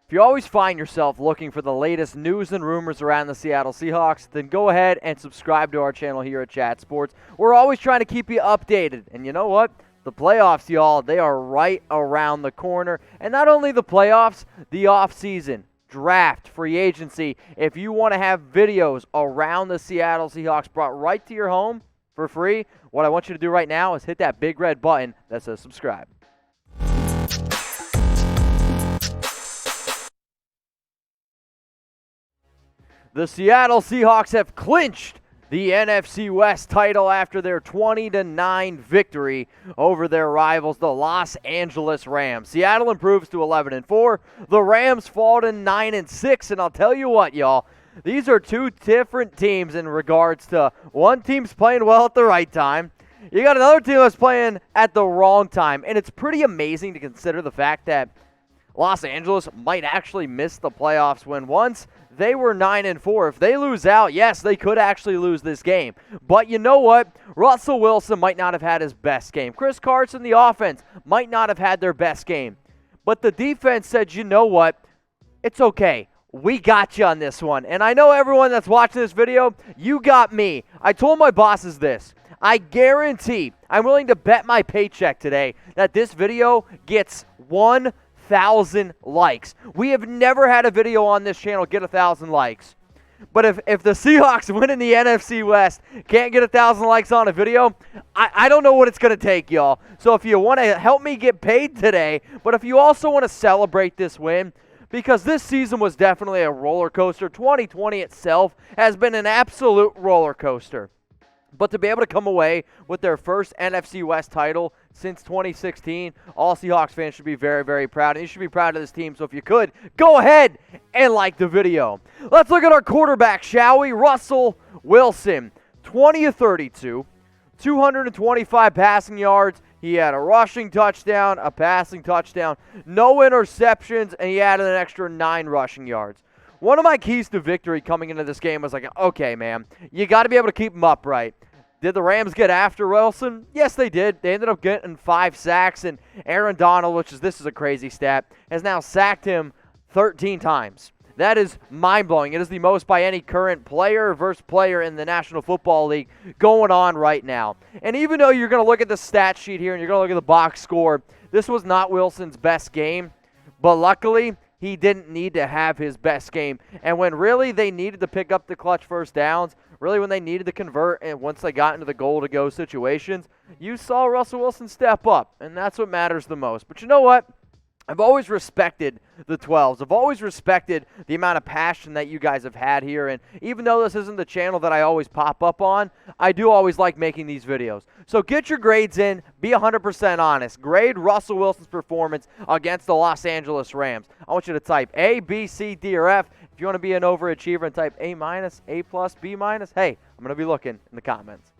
If you always find yourself looking for the latest news and rumors around the Seattle Seahawks, then go ahead and subscribe to our channel here at Chat Sports. We're always trying to keep you updated. And you know what? The playoffs, y'all, they are right around the corner. And not only the playoffs, the offseason, draft, free agency. If you want to have videos around the Seattle Seahawks brought right to your home for free, what I want you to do right now is hit that big red button that says subscribe. The Seattle Seahawks have clinched the NFC West title after their 20-9 victory over their rivals, the Los Angeles Rams. Seattle improves to 11-4. The Rams fall to 9-6, and I'll tell you what, y'all, these are two different teams in regards to one team's playing well at the right time. You got another team that's playing at the wrong time, and it's pretty amazing to consider the fact that Los Angeles might actually miss the playoffs when once they were 9-4. If they lose out, yes, they could actually lose this game. But you know what? Russell Wilson might not have had his best game. Chris Carson, the offense, might not have had their best game. But the defense said, you know what? It's okay. We got you on this one. And I know everyone that's watching this video, you got me. I told my bosses this. I guarantee, I'm willing to bet my paycheck today that this video gets 1,000 likes. We have never had a video on this channel get 1,000 likes. But if the Seahawks win in the NFC West, can't get 1,000 likes on a video, I don't know what it's going to take, y'all. So if you want to help me get paid today, but if you also want to celebrate this win, because this season was definitely a roller coaster. 2020 itself has been an absolute roller coaster. But to be able to come away with their first NFC West title since 2016, all Seahawks fans should be very, very proud. And you should be proud of this team. So if you could, go ahead and like the video. Let's look at our quarterback, shall we? Russell Wilson, 20 of 32, 225 passing yards. He had a rushing touchdown, a passing touchdown, no interceptions, and he added an extra 9 rushing yards. One of my keys to victory coming into this game was like, okay, man, you got to be able to keep him upright. Did the Rams get after Wilson? Yes, they did. They ended up getting 5 sacks, and Aaron Donald, this is a crazy stat, has now sacked him 13 times. That is mind-blowing. It is the most by any current player versus player in the National Football League going on right now. And even though you're going to look at the stat sheet here and you're going to look at the box score, this was not Wilson's best game, but luckily he didn't need to have his best game. And when really they needed to pick up the clutch first downs, really when they needed to convert and once they got into the goal-to-go situations, you saw Russell Wilson step up, and that's what matters the most. But you know what? I've always respected the 12s. I've always respected the amount of passion that you guys have had here. And even though this isn't the channel that I always pop up on, I do always like making these videos. So get your grades in. Be 100% honest. Grade Russell Wilson's performance against the Los Angeles Rams. I want you to type A, B, C, D, or F. If you want to be an overachiever and type A-, A+, B-, hey, I'm going to be looking in the comments.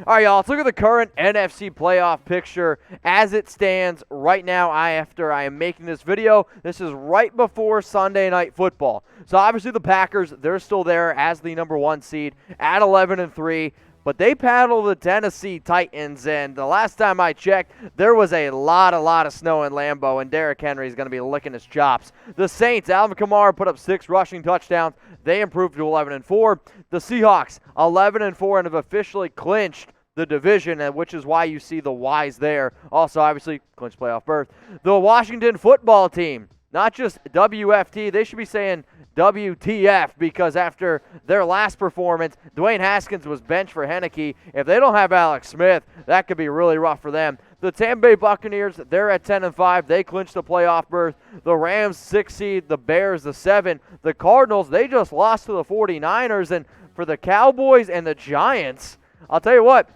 All right, y'all, let's look at the current NFC playoff picture as it stands right now after I am making this video. This is right before Sunday Night Football. So, obviously, the Packers, they're still there as the number 1 seed at 11-3. But they paddle the Tennessee Titans, and the last time I checked, there was a lot of snow in Lambeau, and Derrick Henry is going to be licking his chops. The Saints, Alvin Kamara put up 6 rushing touchdowns. They improved to 11-4. The Seahawks, 11-4, and have officially clinched the division, which is why you see the Ys there. Also, obviously, clinched playoff berth. The Washington football team, not just WFT, they should be saying WTF, because after their last performance, Dwayne Haskins was benched for Heineke. If they don't have Alex Smith, that could be really rough for them. The Tampa Bay Buccaneers, they're at 10-5. They clinched the playoff berth. The Rams, 6 seed. The Bears, the 7. The Cardinals, they just lost to the 49ers. And for the Cowboys and the Giants, I'll tell you what,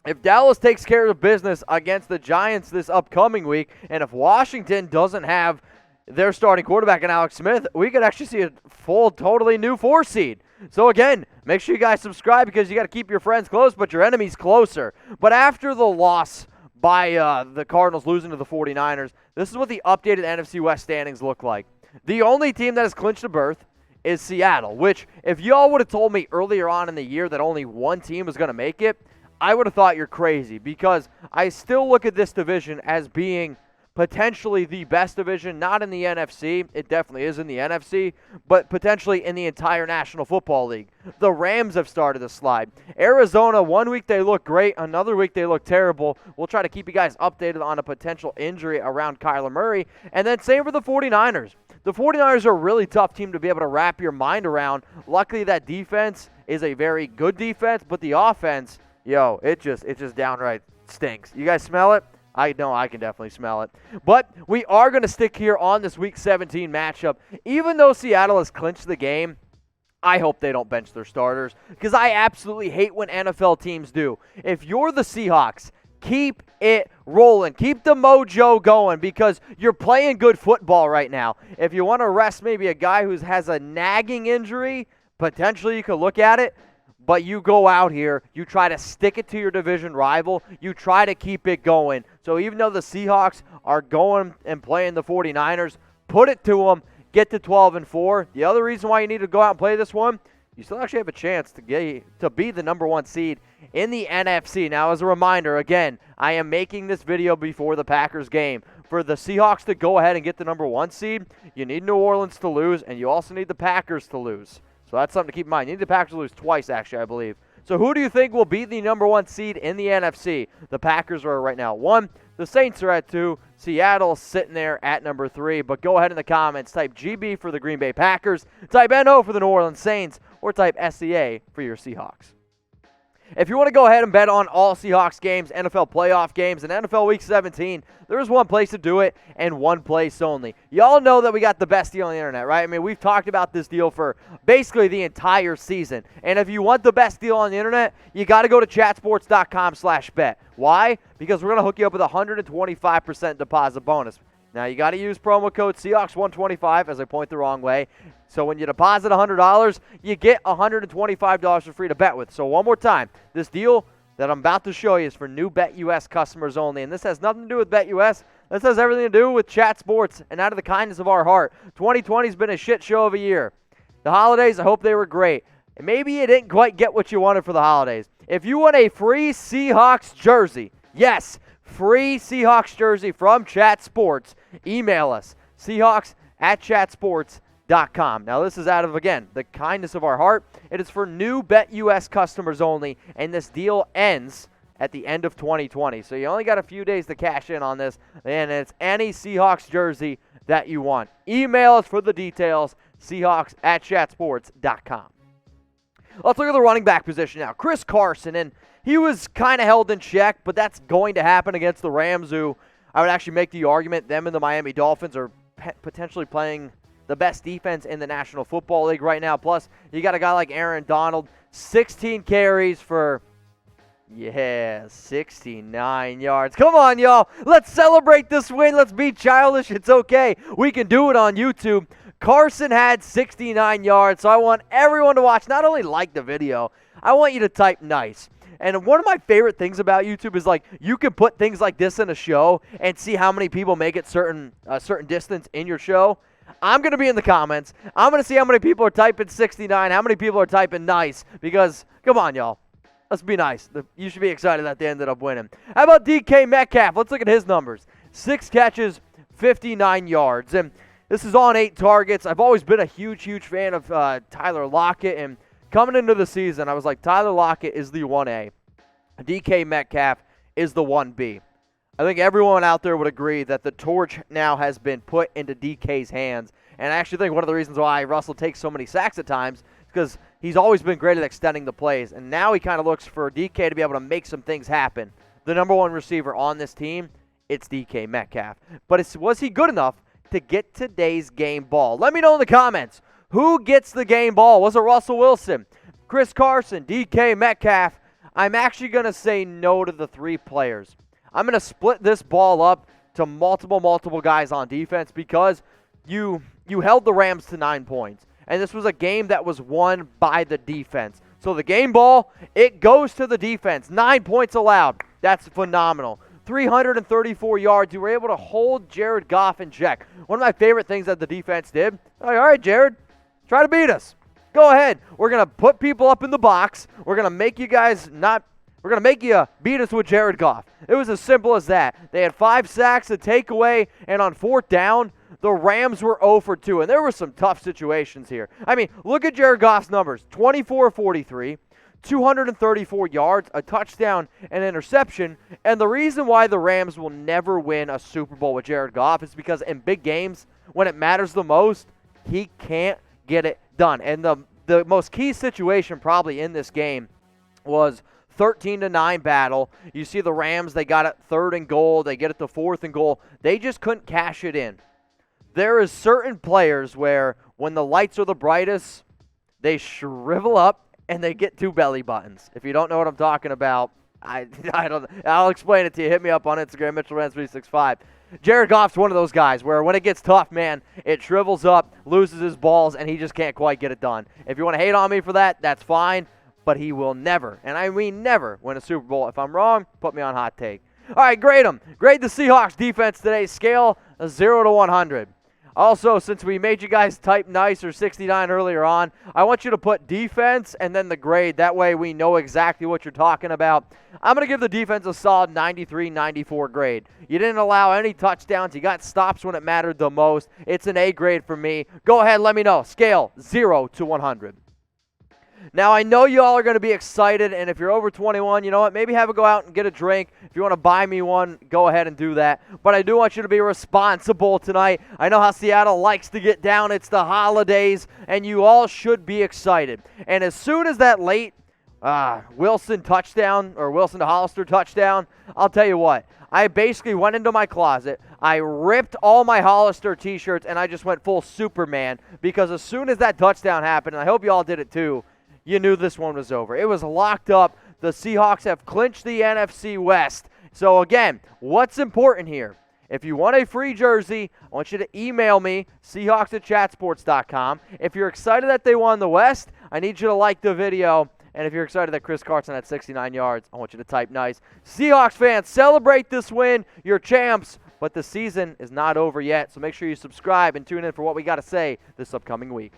if Dallas takes care of business against the Giants this upcoming week, and if Washington doesn't have their starting quarterback in Alex Smith, we could actually see a full, totally new 4 seed. So again, make sure you guys subscribe because you got to keep your friends close, but your enemies closer. But after the loss by the Cardinals losing to the 49ers, this is what the updated NFC West standings look like. The only team that has clinched a berth is Seattle, which if y'all would have told me earlier on in the year that only one team was going to make it, I would have thought you're crazy, because I still look at this division as being potentially the best division, not in the NFC. It definitely is in the NFC, but potentially in the entire National Football League. The Rams have started to slide. Arizona, one week they look great, another week they look terrible. We'll try to keep you guys updated on a potential injury around Kyler Murray. And then same for the 49ers. The 49ers are a really tough team to be able to wrap your mind around. Luckily, that defense is a very good defense, but the offense, it just downright stinks. You guys smell it? I know I can definitely smell it. But we are going to stick here on this Week 17 matchup. Even though Seattle has clinched the game, I hope they don't bench their starters because I absolutely hate when NFL teams do. If you're the Seahawks, keep it rolling. Keep the mojo going because you're playing good football right now. If you want to rest maybe a guy who has a nagging injury, potentially you could look at it. But you go out here, you try to stick it to your division rival, you try to keep it going. So even though the Seahawks are going and playing the 49ers, put it to them, get to 12-4. The other reason why you need to go out and play this one, you still actually have a chance to be the number one seed in the NFC. Now, as a reminder, again, I am making this video before the Packers game. For the Seahawks to go ahead and get the number one seed, you need New Orleans to lose, and you also need the Packers to lose. So that's something to keep in mind. You need the Packers to lose twice, actually, I believe. So who do you think will be the number one seed in the NFC? The Packers are right now at 1. The Saints are at 2. Seattle's sitting there at number 3. But go ahead in the comments. Type GB for the Green Bay Packers. Type NO for the New Orleans Saints. Or type SCA for your Seahawks. If you want to go ahead and bet on all Seahawks games, NFL playoff games, and NFL Week 17, there's one place to do it and one place only. Y'all know that we got the best deal on the internet, right? I mean, we've talked about this deal for basically the entire season. And if you want the best deal on the internet, you got to go to chatsports.com/bet. Why? Because we're going to hook you up with a 125% deposit bonus. Now, you got to use promo code Seahawks125 as I point the wrong way. So when you deposit $100, you get $125 for free to bet with. So one more time, this deal that I'm about to show you is for new BetUS customers only. And this has nothing to do with BetUS. This has everything to do with Chat Sports and out of the kindness of our heart. 2020 has been a shit show of a year. The holidays, I hope they were great. And maybe you didn't quite get what you wanted for the holidays. If you want a free Seahawks jersey, yes, free Seahawks jersey from Chat Sports, email us, Seahawks@chatsports.com. Now, this is out of, again, the kindness of our heart. It is for new BetUS customers only, and this deal ends at the end of 2020. So you only got a few days to cash in on this, and it's any Seahawks jersey that you want. Email us for the details, Seahawks@chatsports.com. Let's look at the running back position now. Chris Carson, and he was kind of held in check, but that's going to happen against the Rams, who I would actually make the argument them and the Miami Dolphins are potentially playing the best defense in the National Football League right now. Plus, you got a guy like Aaron Donald, 16 carries for, 69 yards. Come on, y'all. Let's celebrate this win. Let's be childish. It's okay. We can do it on YouTube. Carson had 69 yards, so I want everyone to watch. Not only like the video, I want you to type nice. And one of my favorite things about YouTube is, like, you can put things like this in a show and see how many people make it a certain distance in your show. I'm going to be in the comments. I'm going to see how many people are typing 69, how many people are typing nice, because, come on, y'all. Let's be nice. You should be excited that they ended up winning. How about DK Metcalf? Let's look at his numbers. 6 catches, 59 yards. And this is on 8 targets. I've always been a huge, huge fan of Tyler Lockett. And coming into the season, I was like, Tyler Lockett is the 1A. DK Metcalf is the 1B. I think everyone out there would agree that the torch now has been put into DK's hands. And I actually think one of the reasons why Russell takes so many sacks at times is because he's always been great at extending the plays. And now he kind of looks for DK to be able to make some things happen. The number one receiver on this team, it's DK Metcalf. But was he good enough to get today's game ball? Let me know in the comments. Who gets the game ball? Was it Russell Wilson, Chris Carson, DK Metcalf? I'm actually going to say no to the 3 players. I'm going to split this ball up to multiple guys on defense because you held the Rams to 9 points. And this was a game that was won by the defense. So the game ball, it goes to the defense. 9 points allowed. That's phenomenal. 334 yards. You were able to hold Jared Goff in check. One of my favorite things that the defense did, all right, Jared, try to beat us. Go ahead. We're going to put people up in the box. We're going to make you guys We're going to make you beat us with Jared Goff. It was as simple as that. They had 5 sacks, a takeaway, and on 4th down, the Rams were 0 for 2, and there were some tough situations here. I mean, look at Jared Goff's numbers. 24-43, 234 yards, a touchdown, an interception, and the reason why the Rams will never win a Super Bowl with Jared Goff is because in big games, when it matters the most, he can't get it done. And the most key situation probably in this game was 13-9 battle. You see the Rams, they got it 3rd and goal. They get it to 4th and goal. They just couldn't cash it in. There is certain players where when the lights are the brightest, they shrivel up and they get 2 belly buttons. If you don't know what I'm talking about, I'll explain it to you. Hit me up on Instagram, MitchellRans365. Jared Goff's one of those guys where when it gets tough, man, it shrivels up, loses his balls, and he just can't quite get it done. If you want to hate on me for that, that's fine, but he will never, and I mean never, win a Super Bowl. If I'm wrong, put me on hot take. All right, grade them. Grade the Seahawks defense today. Scale 0 to 100. Also, since we made you guys type nice or 69 earlier on, I want you to put defense and then the grade. That way we know exactly what you're talking about. I'm going to give the defense a solid 93-94 grade. You didn't allow any touchdowns. You got stops when it mattered the most. It's an A grade for me. Go ahead, let me know. Scale 0 to 100. Now, I know you all are going to be excited, and if you're over 21, you know what, maybe have a go out and get a drink. If you want to buy me one, go ahead and do that. But I do want you to be responsible tonight. I know how Seattle likes to get down. It's the holidays, and you all should be excited. And as soon as that late Wilson touchdown, or Wilson to Hollister touchdown, I'll tell you what. I basically went into my closet, I ripped all my Hollister t-shirts, and I just went full Superman, because as soon as that touchdown happened, and I hope you all did it too, you knew this one was over. It was locked up. The Seahawks have clinched the NFC West. So again, what's important here? If you want a free jersey, I want you to email me, Seahawks@chatsports.com. If you're excited that they won the West, I need you to like the video. And if you're excited that Chris Carson had 69 yards, I want you to type nice. Seahawks fans, celebrate this win. You're champs, but the season is not over yet. So make sure you subscribe and tune in for what we got to say this upcoming week.